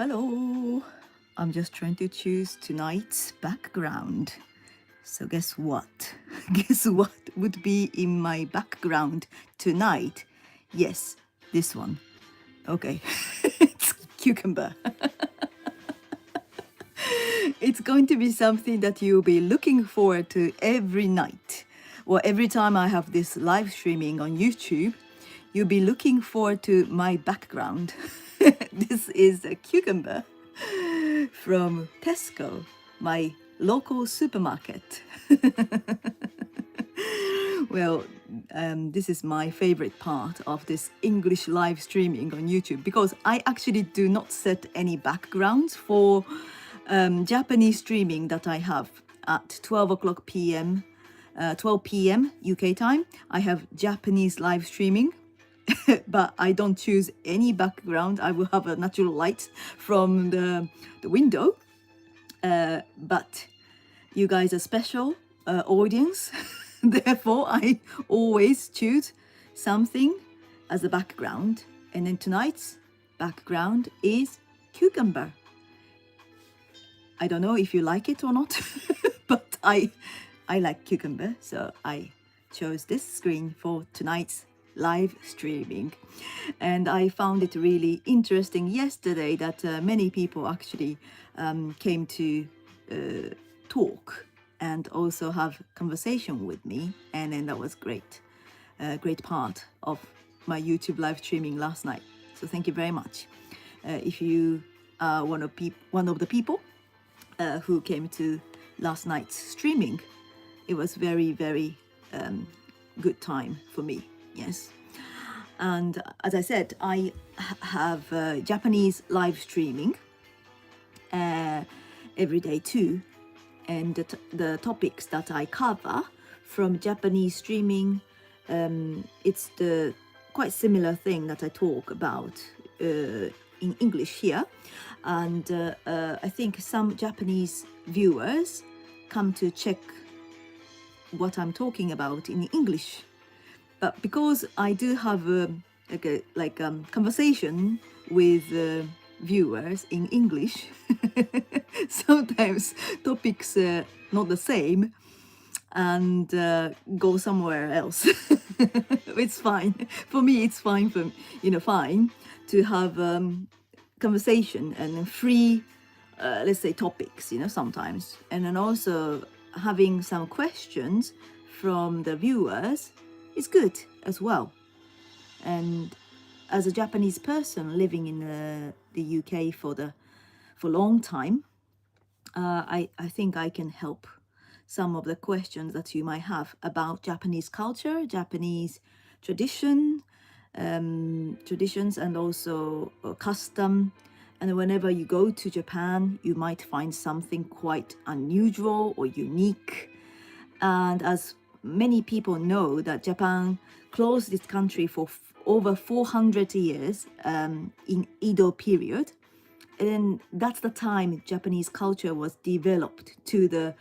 Hello. I'm just trying to choose tonight's background. So guess what? Guess what would be in my background tonight? Yes, this one. Okay. It's cucumber. It's going to be something that you'll be looking forward to every night. Or every time I have this live streaming on YouTube, you'll be looking forward to my background. This is a cucumber from Tesco, my local supermarket. Well, this is my favorite part of this English live streaming on YouTube because I actually do not set any backgrounds for Japanese streaming that I have at 12 o'clock p.m. 12 p.m. UK time. I have Japanese live streaming, but I don't choose any background. I will have a natural light from the window. But you guys are special audience. Therefore, I always choose something as a background. And then tonight's background is cucumber. I don't know if you like it or not, but I like cucumber, so I chose this screen for tonight's live streaming. And I found it really interesting yesterday that many people actually came to talk and also have conversation with me, and then that was great. Great part of my YouTube live streaming last night. So thank you very much. If you are one of the people who came to last night's streaming, it was very, very good time for me. Yes. And as I said, I have Japanese live streaming every day too. And the topics that I cover from Japanese streaming, it's the quite similar thing that I talk about in English here. And I think some Japanese viewers come to check what I'm talking about in English. But because I do have conversation with viewers in English, sometimes topics are not the same and go somewhere else. It's fine for me. It's fine fine to have conversation and free, let's say, topics. Sometimes, and then also having some questions from the viewers is good as well. And as a Japanese person living in the UK for a long time, I think I can help some of the questions that you might have about Japanese culture, Japanese traditions, and also custom. And whenever you go to Japan, you might find something quite unusual or unique. And as many people know that Japan closed this country for over 400 years in Edo period. And that's the time Japanese culture was developed to the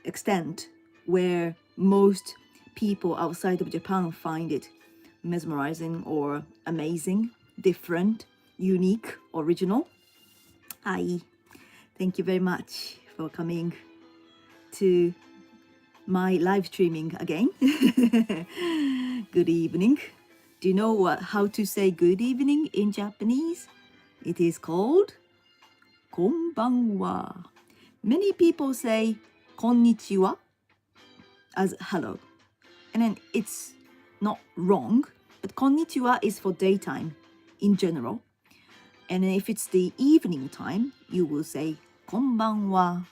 extent where most people outside of Japan find it mesmerizing or amazing, different, unique, original. Thank you very much for coming to my live streaming again. Good evening. Do you know how to say good evening in Japanese? It is called konbanwa. Many people say konnichiwa as hello. And then it's not wrong, but konnichiwa is for daytime in general. And if it's the evening time, you will say konbanwa.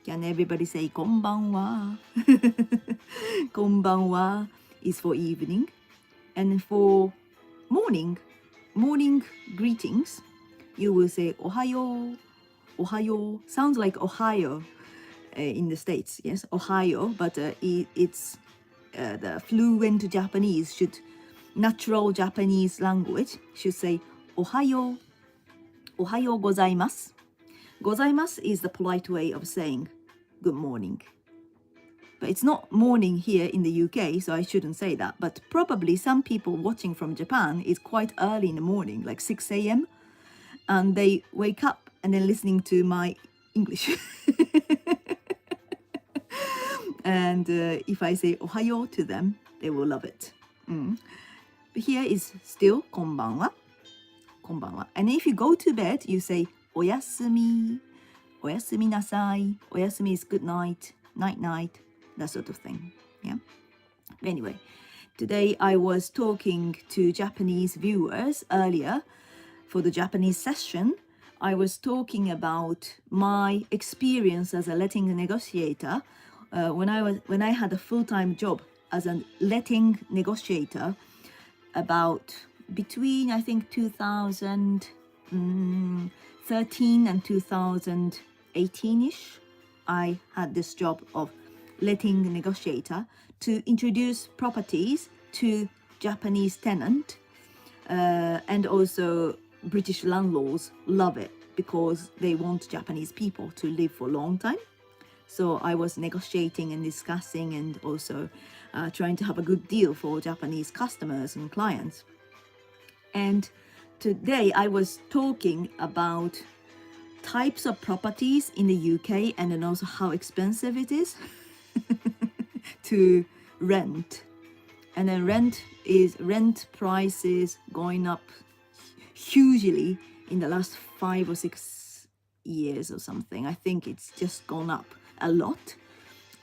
Can everybody say konbanwa? Konbanwa is for evening. And for morning greetings, you will say ohayo. Ohayo sounds like Ohio in the States. Yes, Ohio, but it's the fluent Japanese natural Japanese language should say ohayo. Ohayo gozaimasu. Gozaimasu is the polite way of saying good morning. But it's not morning here in the UK, so I shouldn't say that. But probably some people watching from Japan is quite early in the morning, like 6 a.m. and they wake up and then listening to my English. And if I say ohayo to them, they will love it. But here is still こんばんは. こんばんは. And if you go to bed, you say おやすみ. おやすみなさい. おやすみ is good night, night night, that sort of thing. Yeah. But anyway, today I was talking to Japanese viewers earlier for the Japanese session. I was talking about my experience as a letting negotiator when I had a full-time job as a letting negotiator about between I think 2013 and 2018ish. I had this job of letting negotiator to introduce properties to Japanese tenant, and also British landlords love it because they want Japanese people to live for a long time. So I was negotiating and discussing and also trying to have a good deal for Japanese customers and clients. And today I was talking about types of properties in the UK and then also how expensive it is to rent. And then rent prices going up hugely in the last 5 or 6 years or something. I think it's just gone up a lot.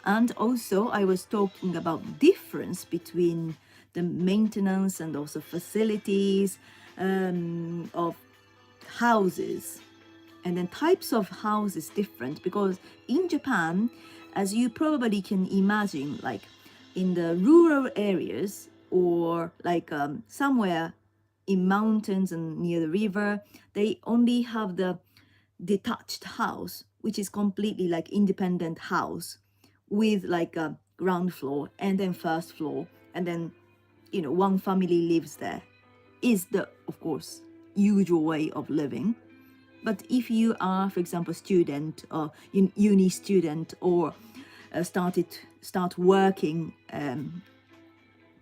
And also I was talking about difference between the maintenance and also facilities of houses, and then types of houses different, because in Japan, as you probably can imagine, like in the rural areas or like somewhere in mountains and near the river, they only have the detached house, which is completely like independent house with like a ground floor and then first floor, and then one family lives there. Is the, of course, usual way of living. But if you are, for example, student or uni student, or start working,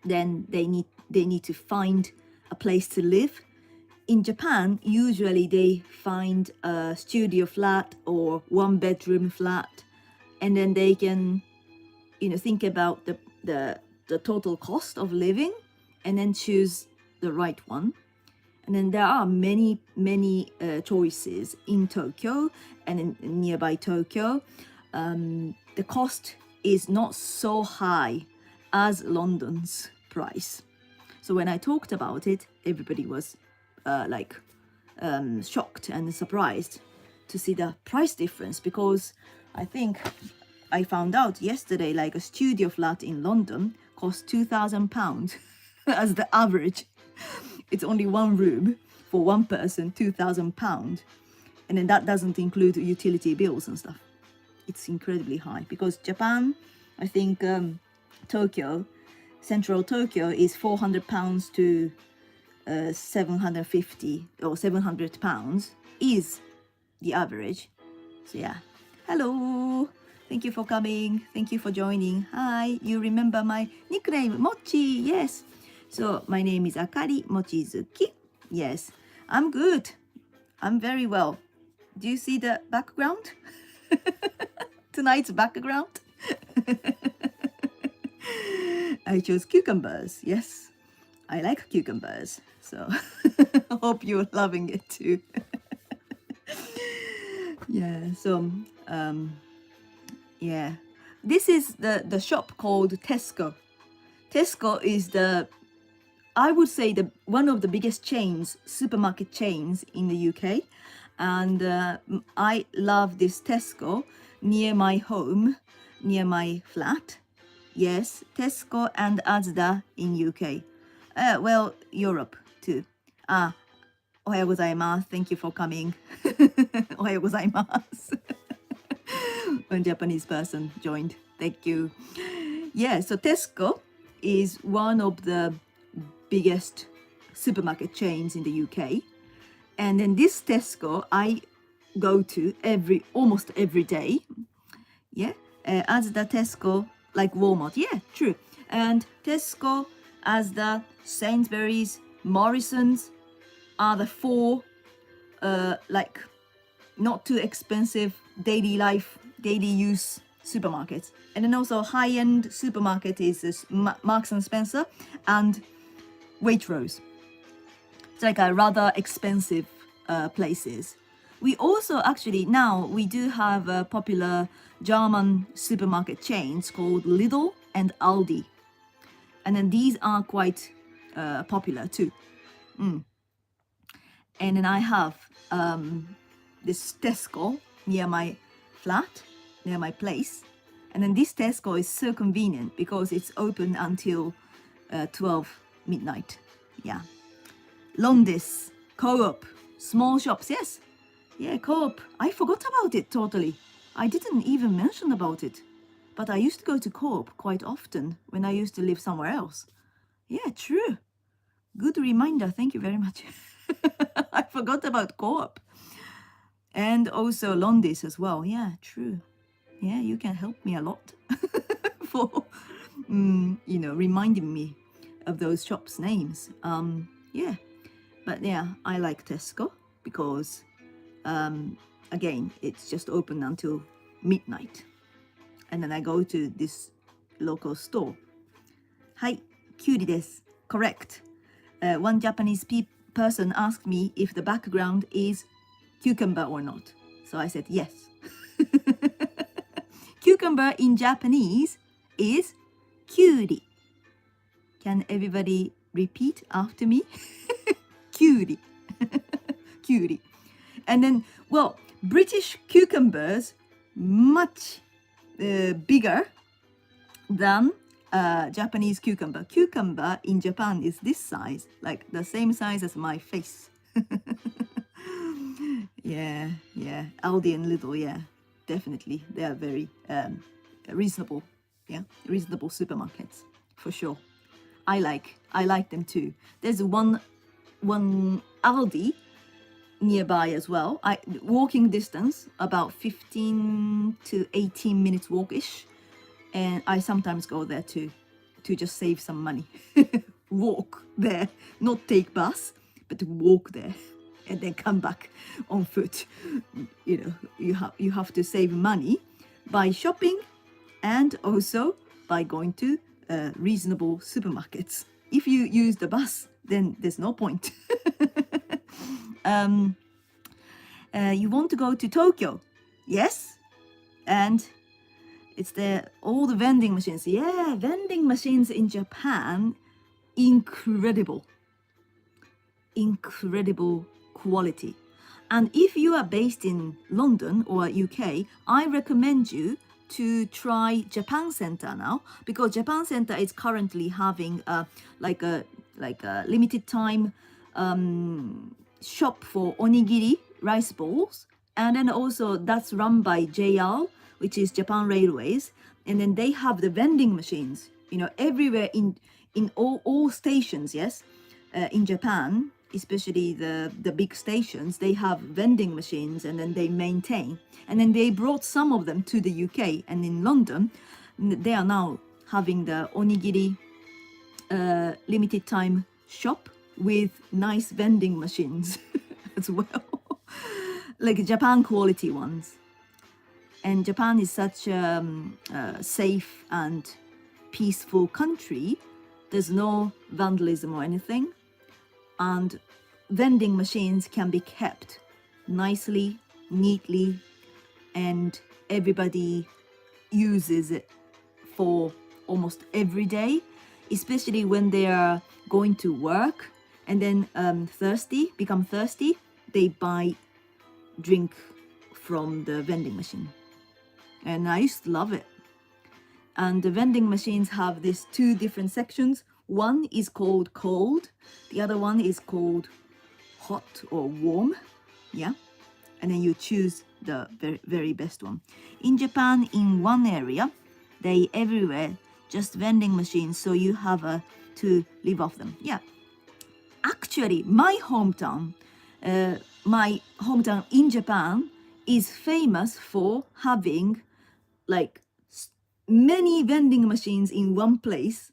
then they need to find a place to live. In Japan, usually they find a studio flat or 1-bedroom flat, and then they can think about the total cost of living and then choose the right one. And then there are many choices in Tokyo and in nearby Tokyo. The cost is not so high as London's price. So when I talked about it, everybody was shocked and surprised to see the price difference, because I think I found out yesterday like a studio flat in London costs £2,000 as the average. It's only one room for one person, £2,000, and then that doesn't include utility bills and stuff. It's incredibly high because Japan, I think Tokyo, central Tokyo is £400 to 750 or £700 is the average. So yeah, hello, thank you for coming, thank you for joining. Hi, you remember my nickname, Mochi? Yes. So my name is Akari Mochizuki. Yes, I'm good. I'm very well. Do you see the background? Tonight's background? I chose cucumbers. Yes, I like cucumbers. So hope you're loving it too. Yeah, so yeah. This is the shop called Tesco. Tesco is I would say one of the biggest supermarket chains in the UK, and I love this Tesco near my home, near my flat. Yes, Tesco and Asda in UK. Well, Europe too. おはようございます。Thank you for coming. おはようございます。One Japanese person joined. Thank you. Yeah, so Tesco is one of the biggest supermarket chains in the UK, and then this Tesco I go to almost every day. Yeah, Asda, Tesco, like Walmart. Yeah, true. And Tesco, Asda, Sainsbury's, Morrison's are the 4 like not too expensive daily use supermarkets. And then also high-end supermarket is this Marks and Spencer and Waitrose. It's like a rather expensive places. We also actually now we do have a popular German supermarket chains called Lidl and Aldi. And then these are quite popular too. And then I have this Tesco near my flat, near my place. And then this Tesco is so convenient because it's open until 12 midnight. Yeah. Londis, Co-op, small shops, yes. Yeah, Co-op. I forgot about it totally. I didn't even mention about it. But I used to go to Co-op quite often when I used to live somewhere else. Yeah, true. Good reminder. Thank you very much. I forgot about Co-op. And also Londis as well. Yeah, true. Yeah, you can help me a lot for, reminding me of those shops' names. Yeah. But yeah, I like Tesco because, again, it's just open until midnight. And then I go to this local store. はい、キュウリです。Correct. One Japanese person asked me if the background is cucumber or not. So I said yes. Cucumber in Japanese is キュウリ. Can everybody repeat after me? キュウリ. キュウリ. And then, well, British cucumbers much bigger than Japanese cucumber. Cucumber in Japan is this size, like the same size as my face. Yeah. Aldi and Lidl, yeah, definitely. They are very reasonable, reasonable supermarkets for sure. I like them too. There's one Aldi nearby as well. Walking distance, about 15 to 18 minutes walkish, and I sometimes go there to just save some money. Walk there, not take bus, but walk there and then come back on foot. You have to save money by shopping and also by going to reasonable supermarkets. If you use the bus, then there's no point. You want to go to Tokyo? Yes. And it's there, all the vending machines. Yeah, vending machines in Japan, incredible quality. And if you are based in London or UK, I recommend you to try Japan Center now, because Japan Center is currently having a limited time shop for onigiri rice balls, and then also that's run by JR, which is Japan Railways, and then they have the vending machines, everywhere in all stations. Yes, in Japan, especially the big stations, they have vending machines, and then they maintain, and then they brought some of them to the UK, and in London they are now having the onigiri limited time shop with nice vending machines as well, like Japan quality ones. And Japan is such a safe and peaceful country. There's no vandalism or anything, and vending machines can be kept nicely, neatly, and everybody uses it for almost every day, especially when they are going to work and then become thirsty, they buy drink from the vending machine. And I used to love it. And the vending machines have these two different sections. One is called cold, the other one is called hot or warm. Yeah. And then you choose the very, very best one. In Japan, in one area, they everywhere just vending machines, so you have to live off them. Yeah. Actually, my hometown in Japan is famous for having like many vending machines in one place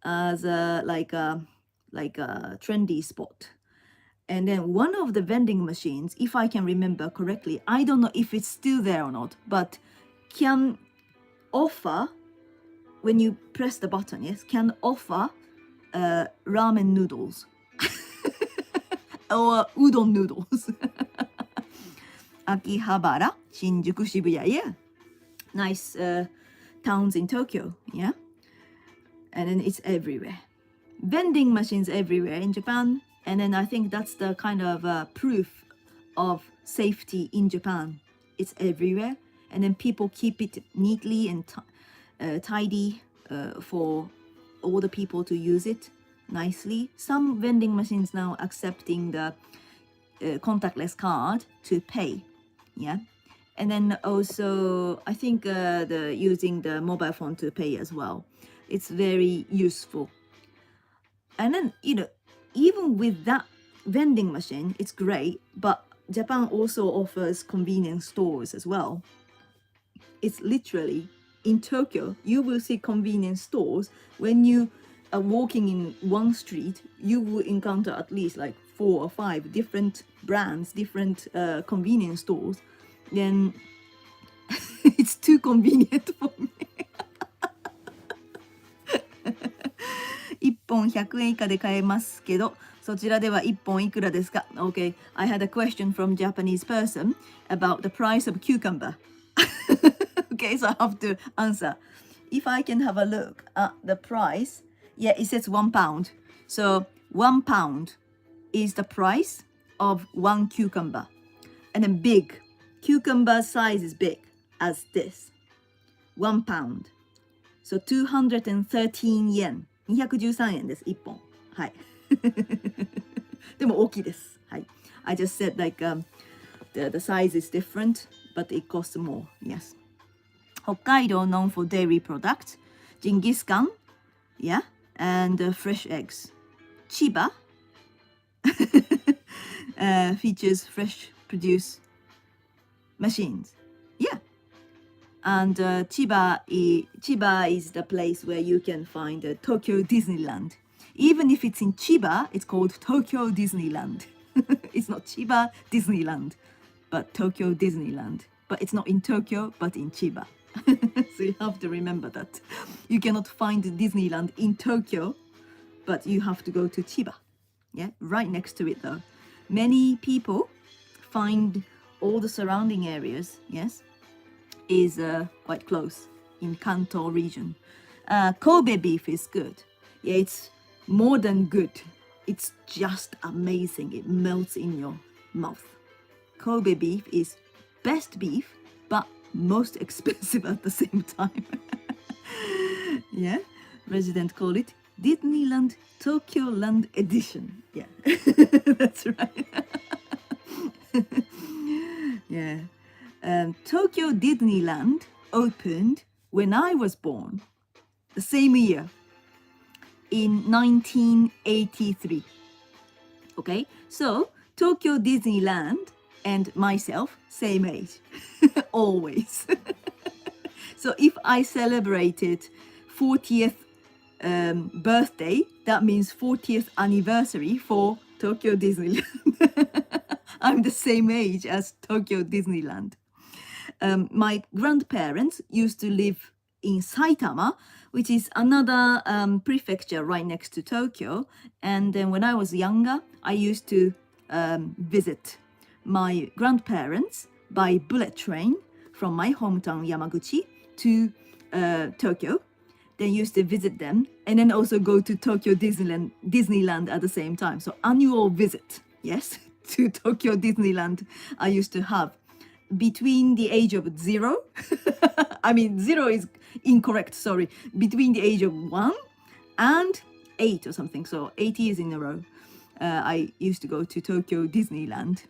as a trendy spot. And then one of the vending machines, if I can remember correctly, I don't know if it's still there or not, but can offer, when you press the button, yes, can offer ramen noodles or udon noodles. Akihabara, Shinjuku, Shibuya, yeah. Nice towns in Tokyo, yeah. And then it's everywhere. Vending machines everywhere in Japan. And then I think that's the kind of proof of safety in Japan. It's everywhere. And then people keep it neatly and tidy for all the people to use it nicely. Some vending machines now accepting the contactless card to pay. Yeah. And then also, I think the using the mobile phone to pay as well. It's very useful. And then, even with that vending machine, it's great. But Japan also offers convenience stores as well. It's literally, in Tokyo, you will see convenience stores. When you are walking in one street, you will encounter at least like 4 or 5 different brands, different convenience stores. Then it's too convenient for me. 1本100円以下で買えますけど、そちらでは1本いくらですか? Okay, I had a question from Japanese person about the price of cucumber. Okay, so I have to answer. If I can have a look at the price, yeah, it says £1. So £1 is the price of 1 cucumber. And then big. Cucumber size is big as this. £1. So 213 yen. 213円です、1本。はい。でも大きいです。はい。I just said like the size is different, but it costs more. Yes. 北海道 known for dairy products. Genghis Khan, yeah, and fresh eggs. Chiba features fresh produce machines. Yeah. And Chiba is the place where you can find Tokyo Disneyland. Even if it's in Chiba, it's called Tokyo Disneyland. It's not Chiba Disneyland, but Tokyo Disneyland. But it's not in Tokyo, but in Chiba. So you have to remember that. You cannot find Disneyland in Tokyo, but you have to go to Chiba. Yeah, right next to it though. Many people find all the surrounding areas, yes, is quite close in Kanto region. Kobe beef is good. Yeah, it's more than good. It's just amazing. It melts in your mouth. Kobe beef is best beef, but most expensive at the same time. Yeah, residents call it Disneyland Tokyo Land Edition. Yeah, that's right. Yeah. Tokyo Disneyland opened when I was born, the same year, in 1983. Okay, so Tokyo Disneyland and myself, same age, always. So if I celebrated 40th birthday, that means 40th anniversary for Tokyo Disneyland. I'm the same age as Tokyo Disneyland. My grandparents used to live in Saitama, which is another prefecture right next to Tokyo. And then when I was younger, I used to visit my grandparents by bullet train from my hometown Yamaguchi to Tokyo. Then used to visit them and then also go to Tokyo Disneyland at the same time. So annual visit, yes, to Tokyo Disneyland I used to have between the age of 0. I mean, 0 is incorrect, sorry. Between the age of 1 and 8 or something. So 8 years in a row, I used to go to Tokyo Disneyland.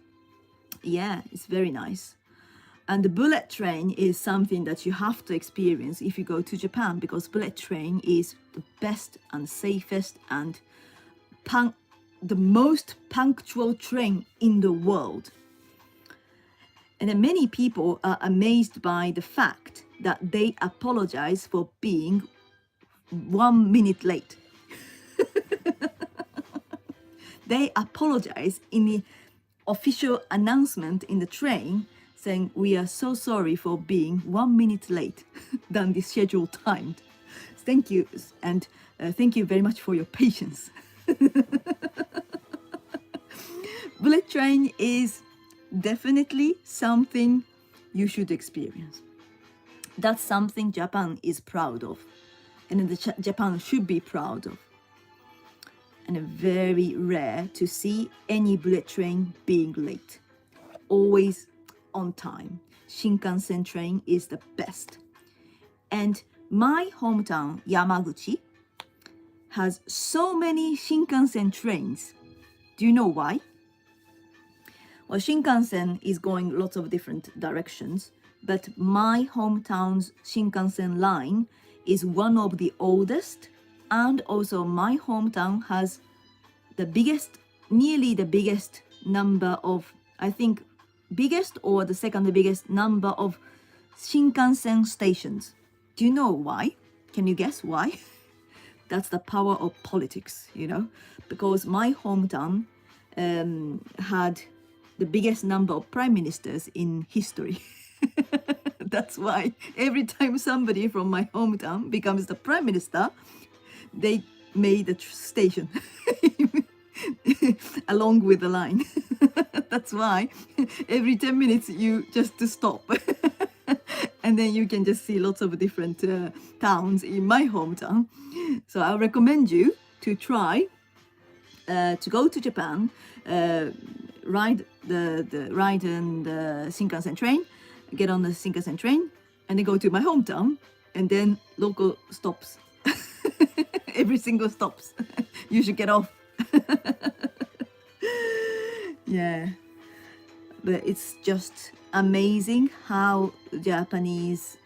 Yeah, it's very nice. And the bullet train is something that you have to experience if you go to Japan, because bullet train is the best and safest and the most punctual train in the world. And then many people are amazed by the fact that they apologize for being 1 minute late. they apologize in the official announcement in the train, saying, "We are so sorry for being 1 minute late than the scheduled time. Thank you, and thank you very much for your patience." Bullet train is definitely something you should experience. That's something Japan is proud of, and Japan should be proud of. And very rare to see any bullet train being late. Always on time. Shinkansen train is the best. And my hometown, Yamaguchi, has so many Shinkansen trains. Do you know why? Well, Shinkansen is going lots of different directions, but my hometown's Shinkansen line is one of the oldest, and also my hometown has the biggest, nearly the biggest number of, I think, biggest or the second biggest number of Shinkansen stations. Do you know why? Can you guess why? That's the power of politics, you know, because my hometown had the biggest number of prime ministers in history. That's why every time somebody from my hometown becomes the prime minister, they made a station along with the line. That's why every 10 minutes you just stop. And then you can just see lots of different towns in my hometown. So I recommend you to try to go to Japan, ride the Shinkansen train, get on the Shinkansen train, and then go to my hometown, and then local stops. Every single stops. You should get off. Yeah. But it's just amazing how Japanese,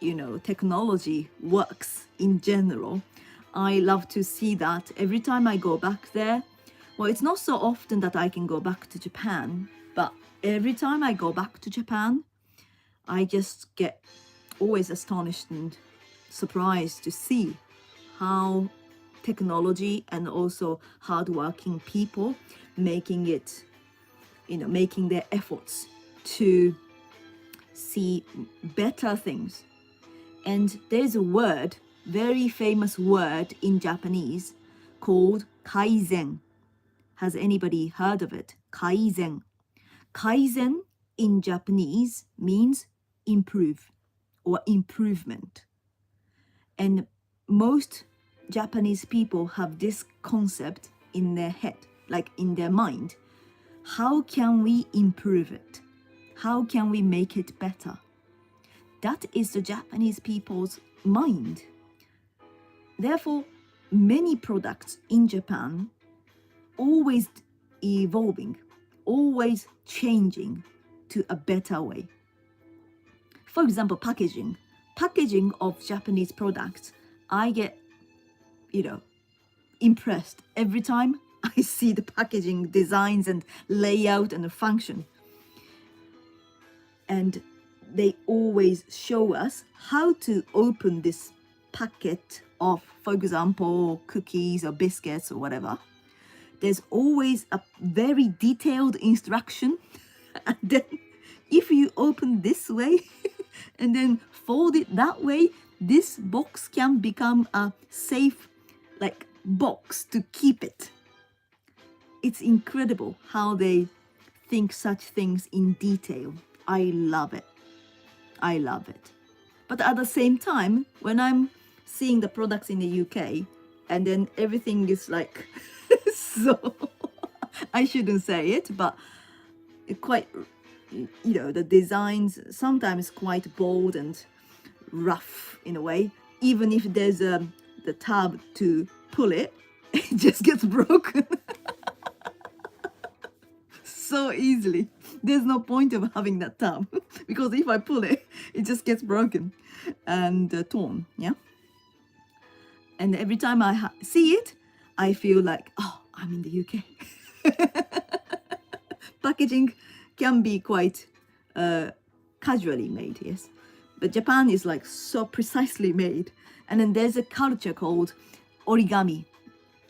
you know, technology works in general. I love to see that every time I go back there. Well, it's not so often that I can go back to Japan, but every time I go back to Japan, I just get always astonished and surprised to see how technology and also hardworking people making it, you know, making their efforts to see better things. And there's a word, very famous word in Japanese called kaizen. Has anybody heard of it? Kaizen. Kaizen in Japanese means improve or improvement. And most Japanese people have this concept in their head, like in their mind. How can we improve it? How can we make it better? That is the Japanese people's mind. Therefore, many products in Japan always evolving, always changing to a better way. For example, packaging of Japanese products, I get, you know, impressed every time I see the packaging designs and layout and the function. And they always show us how to open this packet of, for example, cookies or biscuits or whatever. There's always a very detailed instruction. And then if you open this way and then fold it that way, this box can become a safe, like, box to keep it. It's incredible how they think such things in detail. I love it. I love it. But at the same time, when I'm seeing the products in the UK, and then everything is like, so, I shouldn't say it, but quite, you know, the designs sometimes quite bold and rough in a way. Even if there's the tab to pull it, it just gets broken. So easily. There's no point of having that tab because if I pull it, it just gets broken and torn. Yeah. And every time I see it, I feel like, oh, I'm in the UK. Packaging can be quite casually made, yes. But Japan is like so precisely made. And then there's a culture called origami.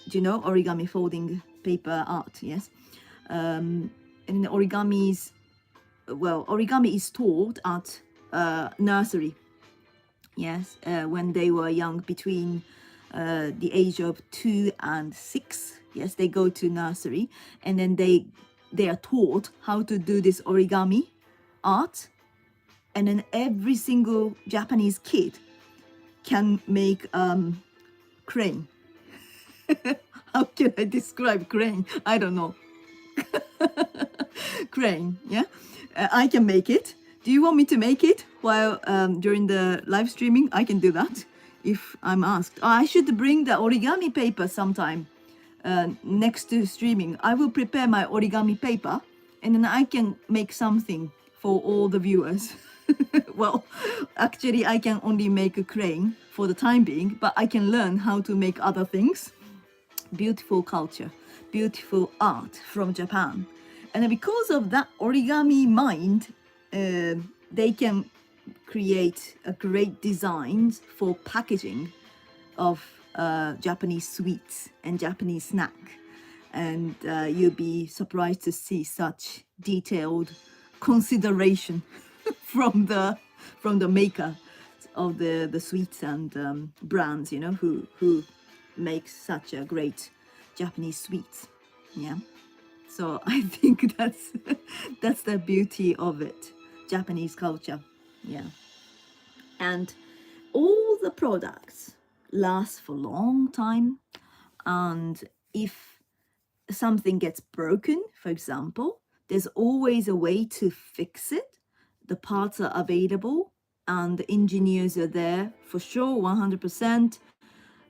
Do you know origami folding paper art, yes. And origami is taught at nursery, yes, when they were young, between the age of 2 and 6. Yes, they go to nursery, and then they are taught how to do this origami art, and then every single Japanese kid can make crane. How can I describe crane? I don't know. Crane, yeah. I can make it. Do you want me to make it while during the live streaming? I can do that if I'm asked. I should bring the origami paper sometime next to streaming. I will prepare my origami paper, and then I can make something for all the viewers. Well, actually, I can only make a crane for the time being, but I can learn how to make other things. Beautiful culture, beautiful art from Japan. And because of that origami mind, they can create a great designs for packaging of Japanese sweets and Japanese snack. And you'll be surprised to see such detailed consideration from the maker of the sweets and brands, you know, who makes such a great Japanese sweets. Yeah. So I think that's the beauty of it, Japanese culture. Yeah. And all the products last for a long time. And if something gets broken, for example, there's always a way to fix it. The parts are available and the engineers are there for sure, 100%.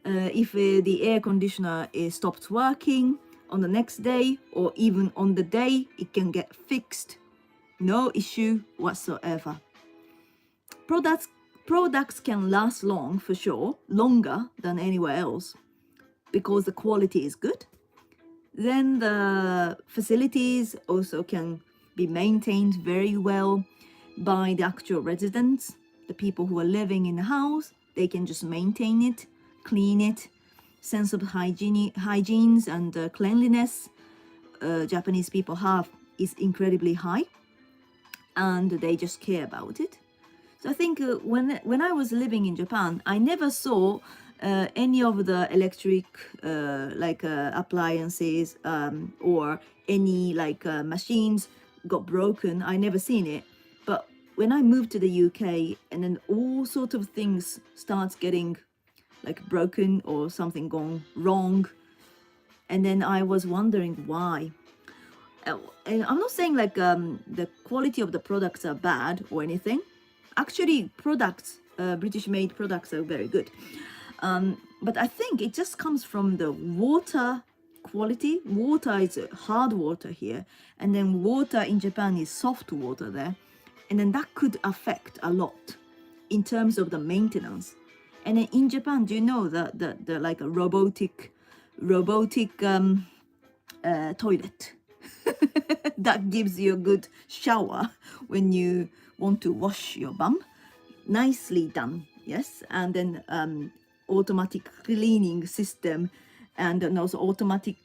If the air conditioner stops working on the next day, or even on the day, it can get fixed. No issue whatsoever. Products can last long for sure, longer than anywhere else, because the quality is good. Then the facilities also can be maintained very well by the actual residents. The people who are living in the house, they can just maintain it, clean it. Sense of hygienes and cleanliness Japanese people have is incredibly high, and they just care about it. So I think when I was living in Japan, I never saw any of the electric appliances or any machines got broken. I never seen it. But when I moved to the UK, and then all sorts of things starts getting broken or something gone wrong, and then I was wondering why. And I'm not saying the quality of the products are bad or anything. Actually, British made products are very good, but I think it just comes from the water quality. Water is hard water here, and then water in Japan is soft water there, and then that could affect a lot in terms of the maintenance. And then in Japan, do you know the a robotic toilet that gives you a good shower when you want to wash your bum? Nicely done, yes. And then automatic cleaning system, and then also automatic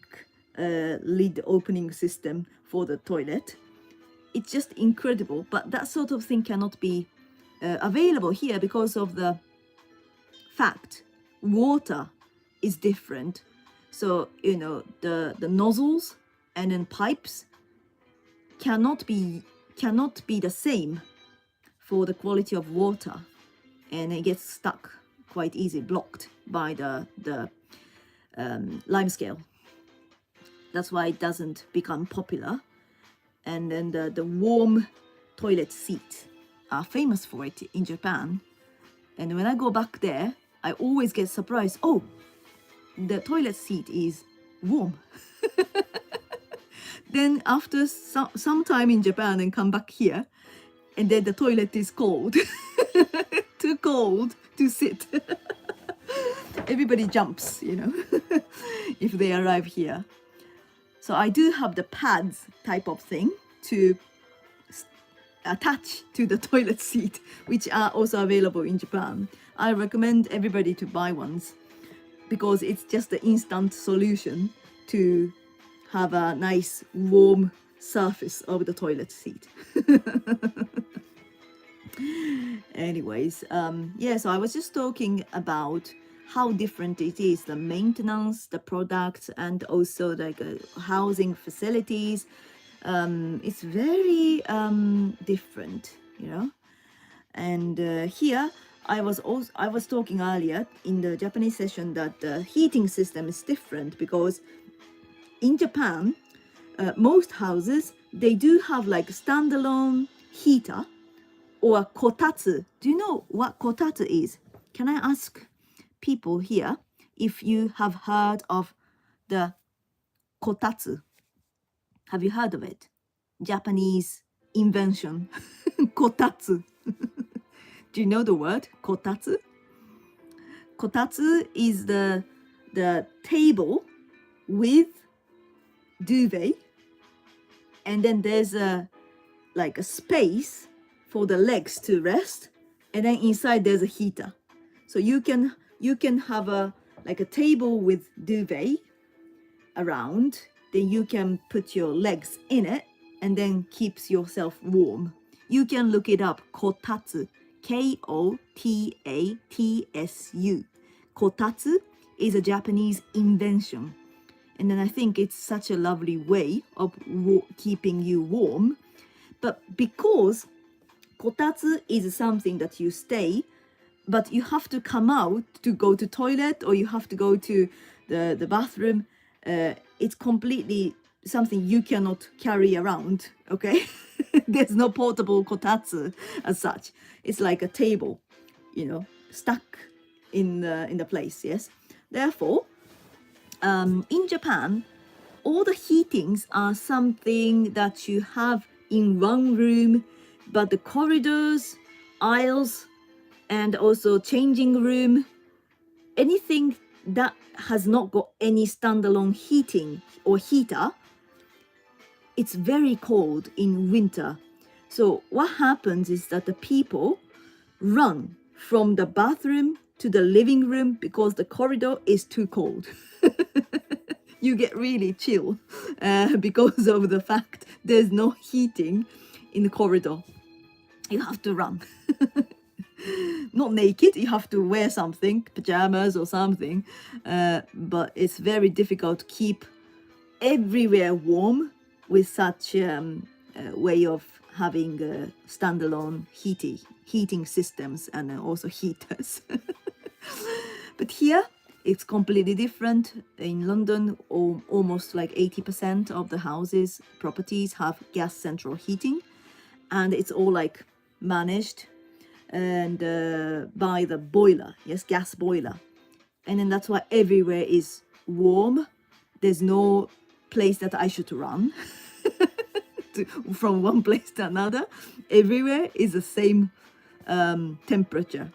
lid opening system for the toilet. It's just incredible. But that sort of thing cannot be available here because of the fact water is different. So the nozzles and then pipes cannot be the same for the quality of water, and it gets stuck quite easy, blocked by the lime scale. That's why it doesn't become popular. And then the warm toilet seats are famous for it in Japan. And when I go back there, I always get surprised. Oh, the toilet seat is warm. Then after some time in Japan and come back here, and then the toilet is cold. Too cold to sit. Everybody jumps, if they arrive here. So I do have the pads type of thing to attach to the toilet seat, which are also available in Japan. I recommend everybody to buy ones because it's just the instant solution to have a nice warm surface of the toilet seat. Anyways, yeah, so I was just talking about how different it is, the maintenance, the products, and also like housing facilities. It's very different, you know. And here I was talking earlier in the Japanese session that the heating system is different, because in Japan, most houses, they do have like standalone heater or kotatsu. Do you know what kotatsu is? Can I ask people here if you have heard of the kotatsu? Have you heard of it? Japanese invention. Kotatsu. Do you know the word kotatsu? Kotatsu is the table with duvet, and then there's a space for the legs to rest, and then inside there's a heater. So you can have a table with duvet around, then you can put your legs in it and then keeps yourself warm. You can look it up, kotatsu, Kotatsu. Kotatsu is a Japanese invention, and then I think it's such a lovely way of keeping you warm. But because kotatsu is something that you stay, but you have to come out to go to toilet, or you have to go to the bathroom, it's completely something you cannot carry around, okay? There's no portable kotatsu as such. It's like a table, you know, stuck in the place, yes? Therefore, in Japan, all the heatings are something that you have in one room, but the corridors, aisles, and also changing room, anything that has not got any standalone heating or heater, it's very cold in winter. So what happens is that the people run from the bathroom to the living room because the corridor is too cold. You get really chill because of the fact there's no heating in the corridor. You have to run. Not naked, you have to wear something, pajamas or something, but it's very difficult to keep everywhere warm with such way of having standalone heating systems and also heaters. But here it's completely different. In London, almost like 80% of the houses, properties have gas central heating, and it's all like managed and by the boiler, yes, gas boiler. And then that's why everywhere is warm. There's no place that I should run from one place to another. Everywhere is the same temperature.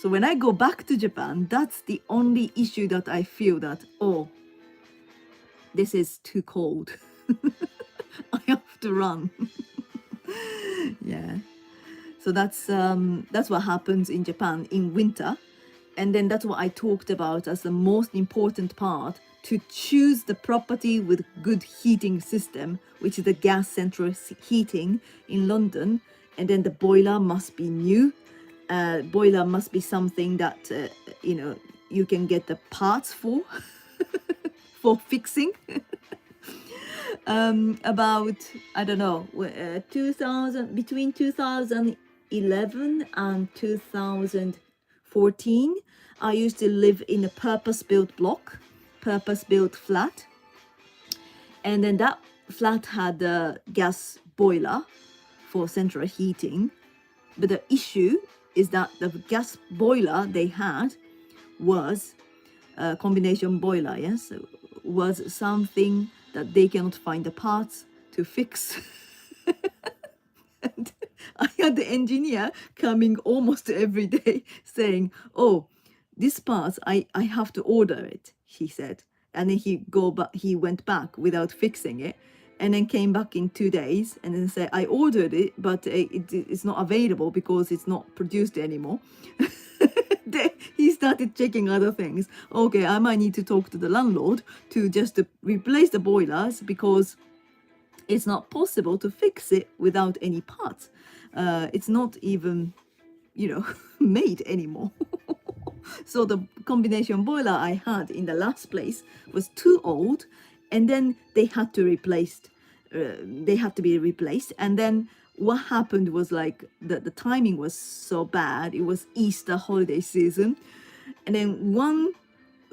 So when I go back to Japan, that's the only issue that I feel that, oh, this is too cold. I have to run. Yeah. So that's what happens in Japan in winter. And then that's what I talked about as the most important part, to choose the property with good heating system, which is the gas central heating in London. And then the boiler must be new. Boiler must be something that, you can get the parts for, for fixing. About, I don't know, between 2011 and 2014, I used to live in a purpose-built block, purpose-built flat. And then that flat had a gas boiler for central heating. But the issue is that the gas boiler they had was a combination boiler, yes, was something that they cannot find the parts to fix. And I had the engineer coming almost every day saying, oh, this part, I have to order it, he said. And then he went back without fixing it, and then came back in 2 days and then said, I ordered it, but it's not available because it's not produced anymore. Then he started checking other things. Okay, I might need to talk to the landlord to just replace the boilers because it's not possible to fix it without any parts. It's not even, made anymore. So the combination boiler I had in the last place was too old, and then they had to be replaced. And then what happened was like the timing was so bad. It was Easter holiday season, and then one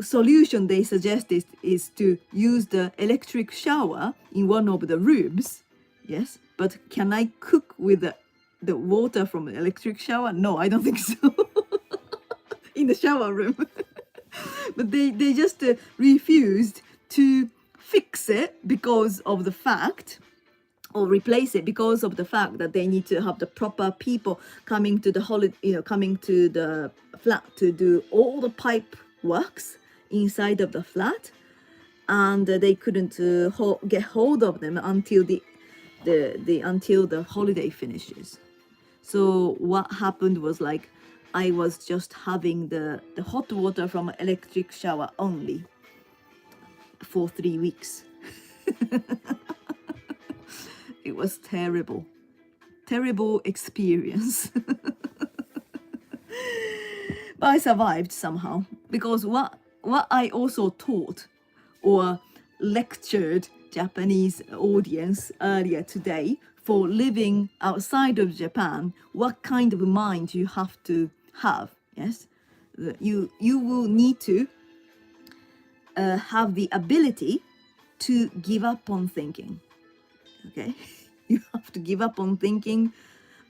solution they suggested is to use the electric shower in one of the rooms. Yes, but can I cook with the water from the electric shower? No, I don't think so. In the shower room. But they just refused to fix it because of the fact, or replace it because of the fact that they need to have the proper people coming to the coming to the flat to do all the pipe works inside of the flat, and they couldn't get hold of them until until the holiday finishes. So what happened was like I was just having the hot water from electric shower only for 3 weeks. It was terrible experience. But I survived somehow, because what I also taught or lectured Japanese audience earlier today, for living outside of Japan, what kind of mind you have to have. Yes, you will need to have the ability to give up on thinking. Okay, you have to give up on thinking,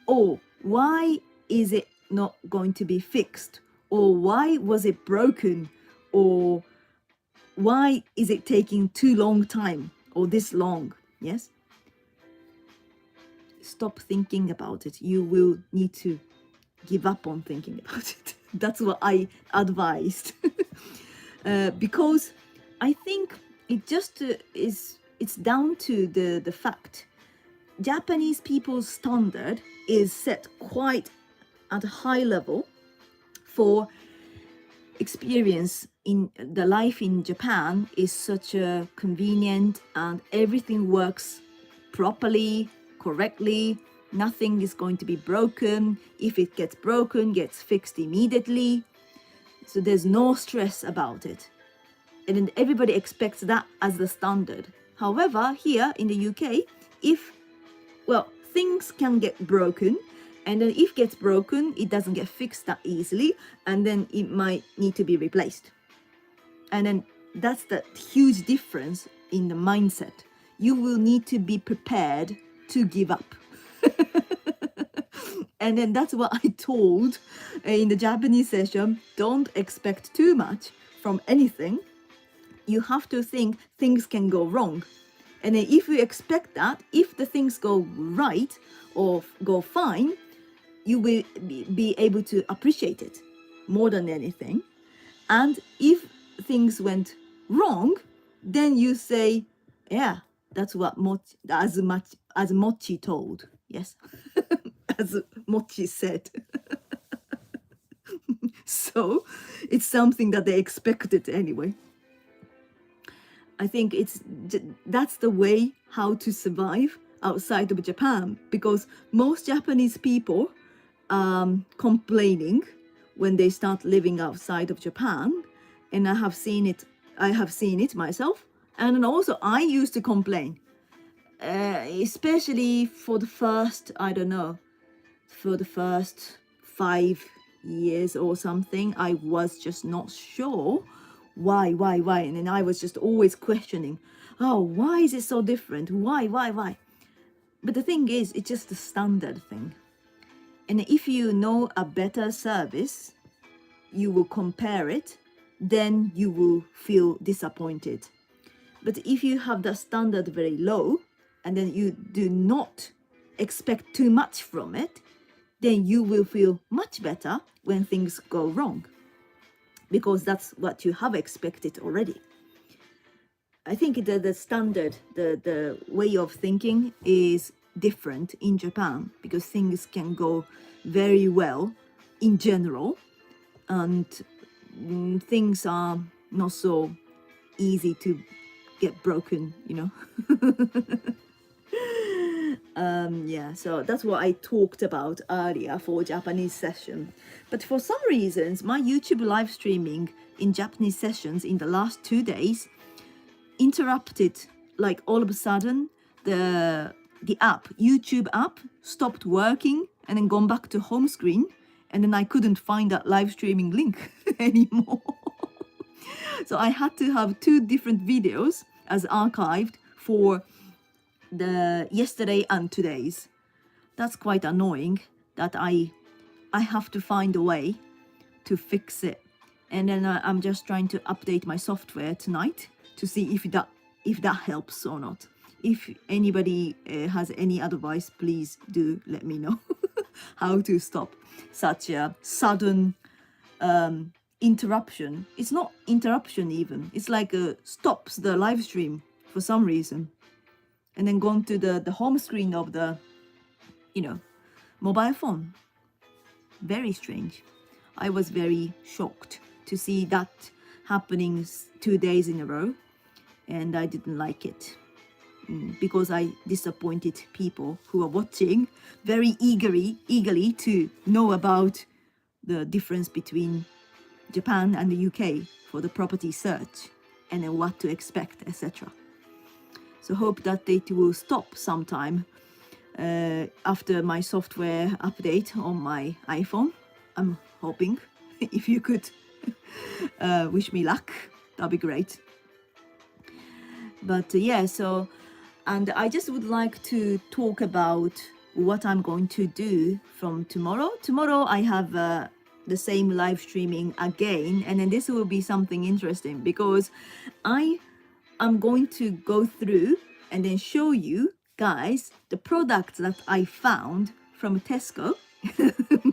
oh, why is it not going to be fixed, or why was it broken, or why is it taking too long time, or this long. Yes, stop thinking about it. You will need to give up on thinking about it. That's what I advised. Because I think it just it's down to the fact Japanese people's standard is set quite at a high level for experience in the life in Japan is such a convenient, and everything works properly, correctly. Nothing is going to be broken. If it gets broken, gets fixed immediately. So there's no stress about it. And then everybody expects that as the standard. However, here in the UK, things can get broken, and then if it gets broken, it doesn't get fixed that easily, and then it might need to be replaced. And then that's the huge difference in the mindset. You will need to be prepared to give up. And then that's what I told in the Japanese session. Don't expect too much from anything. You have to think things can go wrong. And then if you expect that, if the things go right or go fine, you will be able to appreciate it more than anything. And if things went wrong, then you say, yeah, that's what as Mochi told. Yes, as Mochi said. So it's something that they expected anyway. I think that's the way how to survive outside of Japan, because most Japanese people complaining when they start living outside of Japan, and I have seen it myself, and also I used to complain, especially for the first 5 years or something. I was just not sure why, and then I was just always questioning, oh, why is it so different, why. But the thing is, it's just a standard thing. And if you know a better service, you will compare it, then you will feel disappointed. But if you have the standard very low, and then you do not expect too much from it, then you will feel much better when things go wrong, because that's what you have expected already. I think the standard, the way of thinking is different in Japan, because things can go very well in general, and things are not so easy to get broken, you know. Yeah, so that's what I talked about earlier for Japanese session. But for some reasons, my YouTube live streaming in Japanese sessions in the last 2 days interrupted. Like all of a sudden, the app, YouTube app, stopped working and then gone back to home screen, and then I couldn't find that live streaming link anymore. So I had to have 2 different videos as archived for the yesterday and today's. That's quite annoying that I have to find a way to fix it. And then I'm just trying to update my software tonight to see if that helps or not. If anybody has any advice, please do let me know how to stop such a sudden interruption. It's not interruption even. It's like stops the live stream for some reason, and then gone to the home screen of the, you know, mobile phone. Very strange. I was very shocked to see that happening 2 days in a row, and I didn't like it because I disappointed people who are watching very eagerly to know about the difference between Japan and the UK for the property search and then what to expect, etc. So hope that it will stop sometime after my software update on my iPhone. I'm hoping. If you could wish me luck, that'd be great. But yeah, so, and I just would like to talk about what I'm going to do from tomorrow. Tomorrow I have the same live streaming again, and then this will be something interesting because I am going to go through and then show you guys the products that I found from Tesco,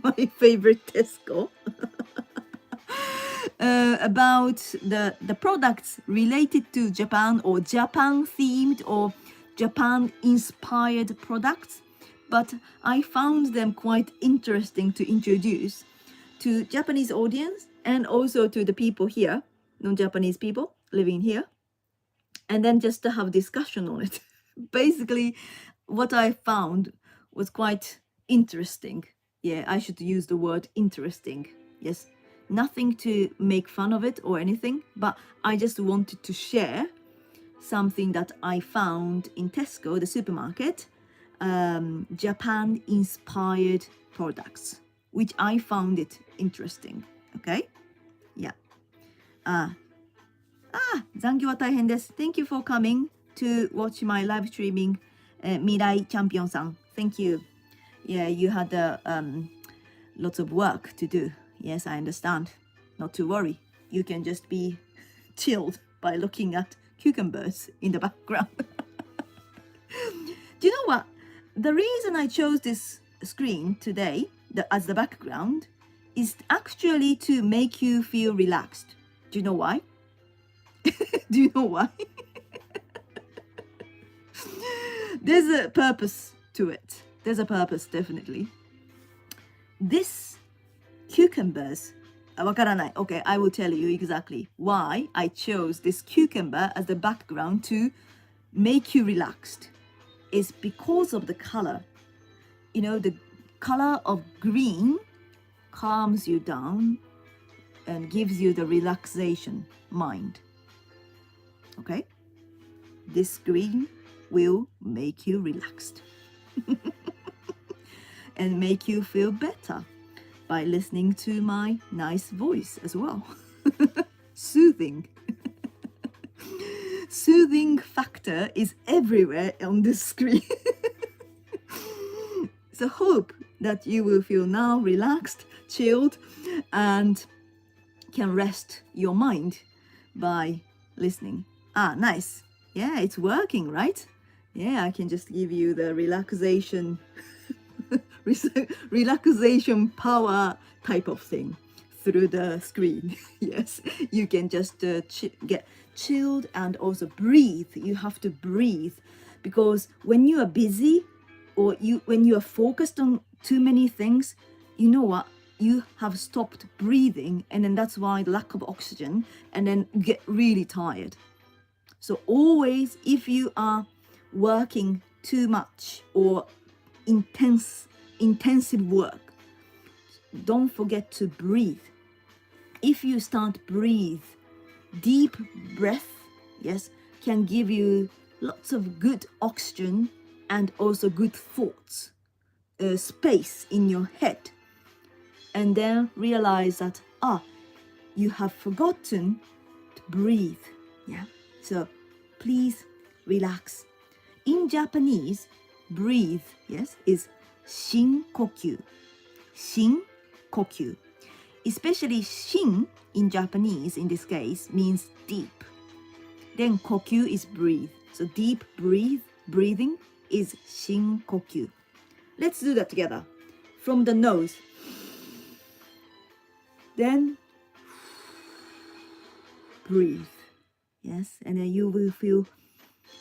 my favorite Tesco, about the products related to Japan or Japan themed or Japan inspired products, but I found them quite interesting to introduce to Japanese audience and also to the people here, non-Japanese people living here, and then just to have discussion on it. Basically, what I found was quite interesting. Yeah, I should use the word interesting. Yes, nothing to make fun of it or anything, but I just wanted to share something that I found in Tesco, the supermarket, Japan inspired products, which I found it interesting. Okay? Yeah. 残業は大変です。Thank you for coming to watch my live streaming. 未来チャンピオンさん。Thank you. Yeah, you had lots of work to do. Yes, I understand. Not to worry. You can just be chilled by looking at cucumbers in the background. Do you know what? The reason I chose this screen today as the background is actually to make you feel relaxed. Do you know why? Do you know why? There's a purpose to it. There's a purpose, definitely. This cucumbers, わからない. Okay, I will tell you exactly why I chose this cucumber as the background to make you relaxed. It's because of the color. You know, the color of green calms you down and gives you the relaxation mind. Okay? This green will make you relaxed and make you feel better by listening to my nice voice as well. Soothing. Soothing factor is everywhere on this screen. So hope that you will feel now relaxed, chilled, and can rest your mind by listening. Nice. Yeah, it's working, right? Yeah, I can just give you the relaxation relaxation power type of thing through the screen. Yes, you can just get chilled and also breathe. You have to breathe because when you are busy or when you are focused on too many things, you know what? you have stopped breathing, and then that's why the lack of oxygen, and then you get really tired. So always, if you are working too much or intensive work, don't forget to breathe. If you start breathe, deep breath, yes, can give you lots of good oxygen and also good thoughts, space in your head. And then realize that, you have forgotten to breathe. Yeah. So please relax. In Japanese, breathe, yes, is 深呼吸. 深呼吸. Especially 深 in Japanese, in this case, means deep. Then 呼吸 is breathe. So deep breathing is 深呼吸. Let's do that together. From the nose. Then breathe. Yes, and then you will feel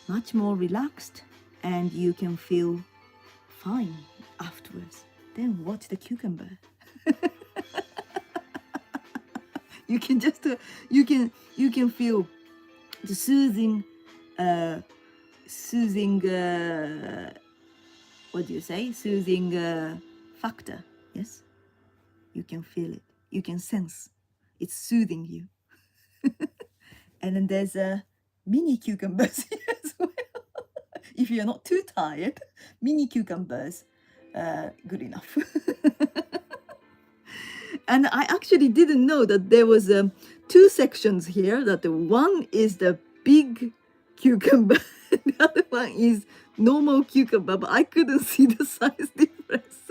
much more relaxed and you can feel fine afterwards. Then watch the cucumber. You can just you can feel the soothing what do you say, soothing factor. Yes, you can feel it, you can sense it's soothing you. And then there's a mini cucumbers here as well. If you're not too tired, mini cucumbers, good enough. And I actually didn't know that there was two sections here. That the one is the big cucumber, the other one is normal cucumber, but I couldn't see the size difference.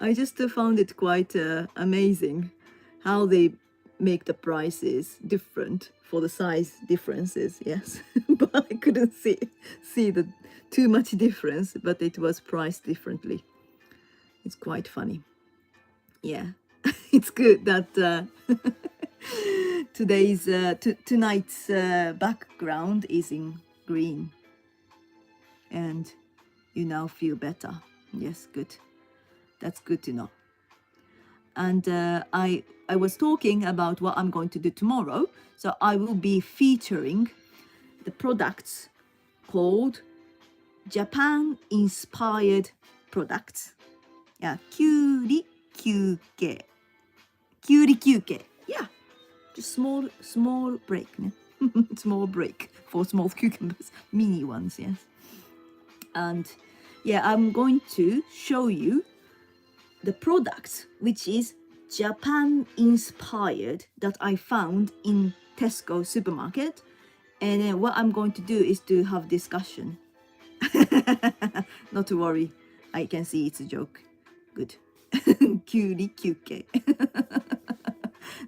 I just found it quite amazing how they make the prices different for the size differences. Yes. But I couldn't see the too much difference, but it was priced differently. It's quite funny. Yeah. It's good that tonight's background is in green, and you now feel better. Yes, good. That's good to know. And I was talking about what I'm going to do tomorrow. So I will be featuring the products called Japan inspired products. Yeah, きゅうり休憩. きゅうり休憩. Yeah, just small break. Small break for small cucumbers, mini ones, yes. And yeah, I'm going to show you the products which is Japan inspired that I found in Tesco supermarket. And then what I'm going to do is to have discussion. Not to worry, I can see it's a joke. Good. きゅうり休憩.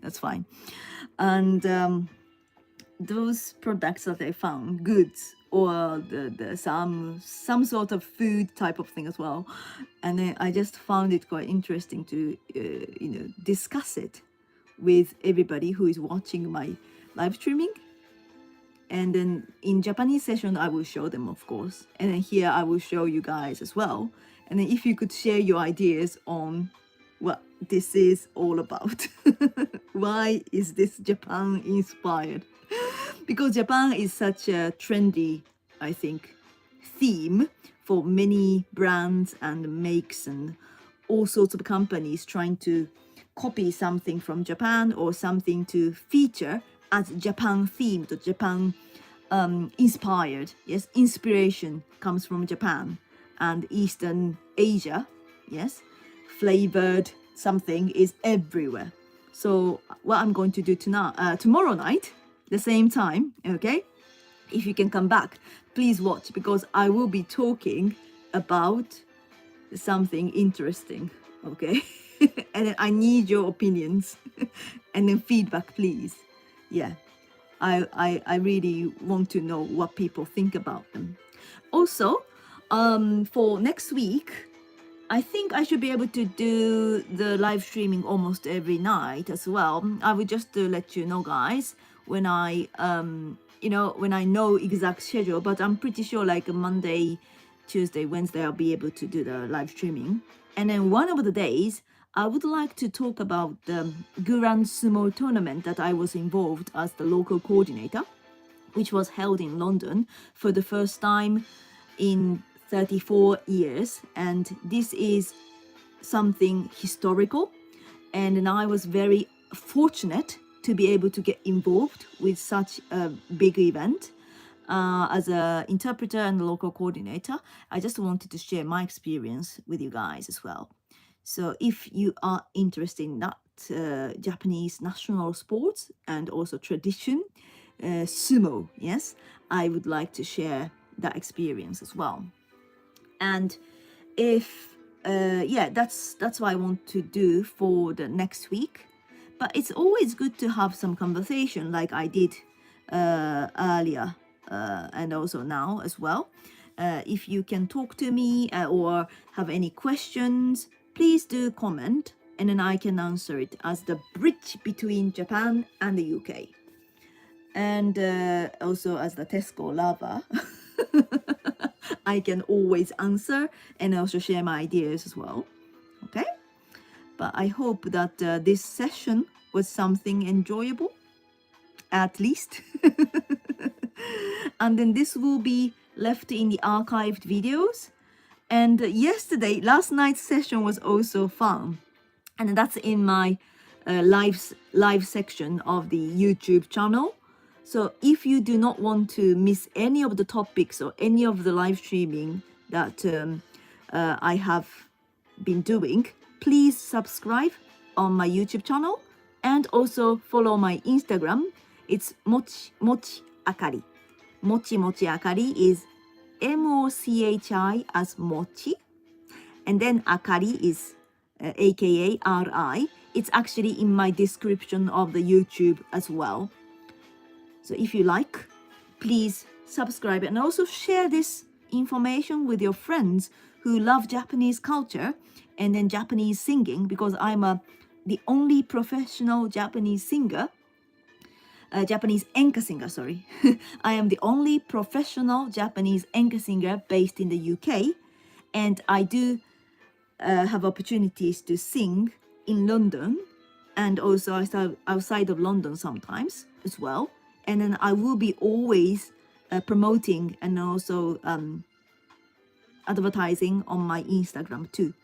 That's fine. And those products that I found, goods or the some sort of food type of thing as well, and then I just found it quite interesting to discuss it with everybody who is watching my live streaming. And then in Japanese session I will show them, of course, and then here I will show you guys as well. And then if you could share your ideas on what this is all about. Why is this Japan inspired? Because Japan is such a trendy, I think, theme for many brands and makes and all sorts of companies trying to copy something from Japan or something to feature as Japan themed or Japan inspired. Yes, inspiration comes from Japan and Eastern Asia. Yes, flavored something is everywhere. So what I'm going to do tonight, tomorrow night, the same time, okay? If you can come back, please watch, because I will be talking about something interesting, okay? And then I need your opinions and then feedback, please. Yeah, I really want to know what people think about them. Also, for next week, I think I should be able to do the live streaming almost every night as well. I will just let you know, guys, when I when I know exact schedule, but I'm pretty sure like Monday Tuesday, Wednesday, I'll be able to do the live streaming. And then one of the days, I would like to talk about the Grand Sumo tournament that I was involved as the local coordinator, which was held in London for the first time in 34 years. And this is something historical. And I was very fortunate to be able to get involved with such a big event. As an interpreter and local coordinator, I just wanted to share my experience with you guys as well. So if you are interested in that Japanese national sports and also tradition, sumo, yes, I would like to share that experience as well. And if that's what I want to do for the next week. But it's always good to have some conversation like I did earlier and also now as well. If you can talk to me or have any questions, please do comment, and then I can answer it as the bridge between Japan and the UK. And also as the Tesco lover, I can always answer and also share my ideas as well. Okay? But I hope that this session was something enjoyable, at least. And then this will be left in the archived videos. And last night's session was also fun. And that's in my live section of the YouTube channel. So if you do not want to miss any of the topics or any of the live streaming that I have been doing, please subscribe on my YouTube channel and also follow my Instagram. It's Mochi Akari. Mochi Akari is MOCHI as Mochi, and then Akari is aka RI. It's actually in my description of the YouTube as well. So if you like, please subscribe and also share this information with your friends who love Japanese culture and then Japanese singing, because I'm the only professional Japanese singer, Japanese Enka singer, sorry. I am the only professional Japanese Enka singer based in the UK, and I do have opportunities to sing in London and also outside of London sometimes as well. And then I will be always promoting and also advertising on my Instagram too.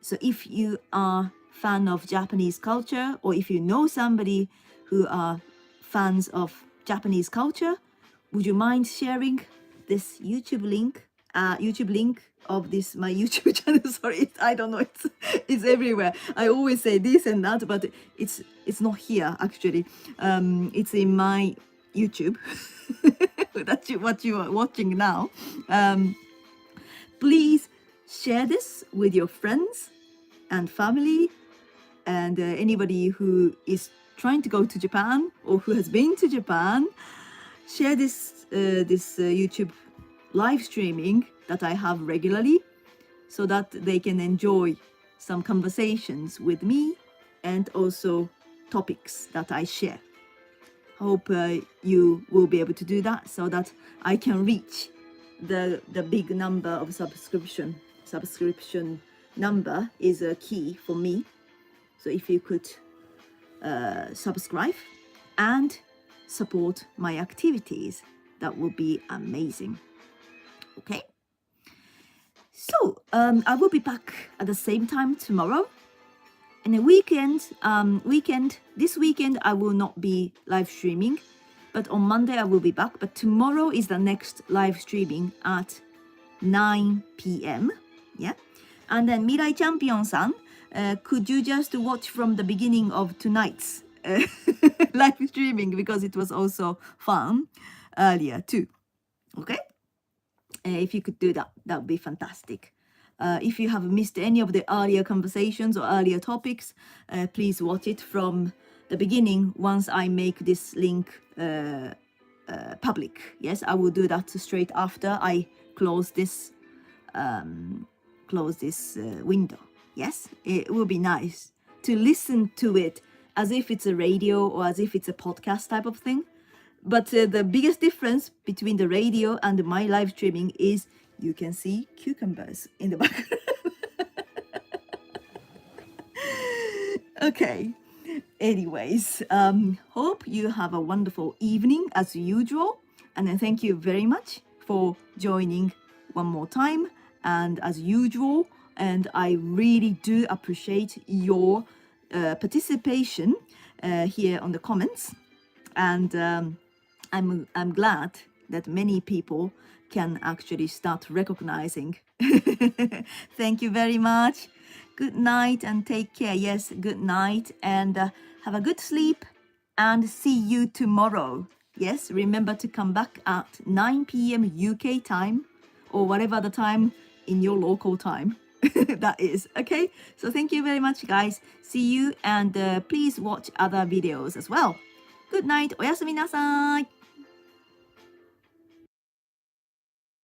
So if you are a fan of Japanese culture, or if you know somebody who are fans of Japanese culture, would you mind sharing this YouTube link of this my YouTube channel? Sorry, I don't know, it's everywhere. I always say this and that, but it's not here actually. It's in my YouTube. That's what you are watching now. Please share this with your friends and family and anybody who is trying to go to Japan or who has been to Japan. Share this YouTube live streaming that I have regularly, so that they can enjoy some conversations with me and also topics that I share. Hope you will be able to do that, so that I can reach the big number of subscription number is a key for me. So if you could subscribe and support my activities, that would be amazing. Okay, so I will be back at the same time tomorrow. And the this weekend I will not be live streaming, but on Monday I will be back. But tomorrow is the next live streaming at 9 p.m. Yeah, and then Mirai Champion-san, could you just watch from the beginning of tonight's live streaming, because it was also fun earlier too. Okay, if you could do that, that would be fantastic. If you have missed any of the earlier conversations or earlier topics, please watch it from the beginning once I make this link public. Yes, I will do that straight after I close this window. Yes, it will be nice to listen to it as if it's a radio or as if it's a podcast type of thing. But the biggest difference between the radio and my live streaming is you can see cucumbers in the background. Okay. Anyways, hope you have a wonderful evening as usual. And then thank you very much for joining one more time. And as usual, and I really do appreciate your participation here on the comments. And I'm glad that many people can actually start recognizing. Thank you very much. Good night and take care. Yes, good night and have a good sleep and see you tomorrow. Yes, remember to come back at 9 p.m. UK time or whatever the time in your local time that is. Okay, so thank you very much, guys. See you and please watch other videos as well. Good night. おやすみなさい。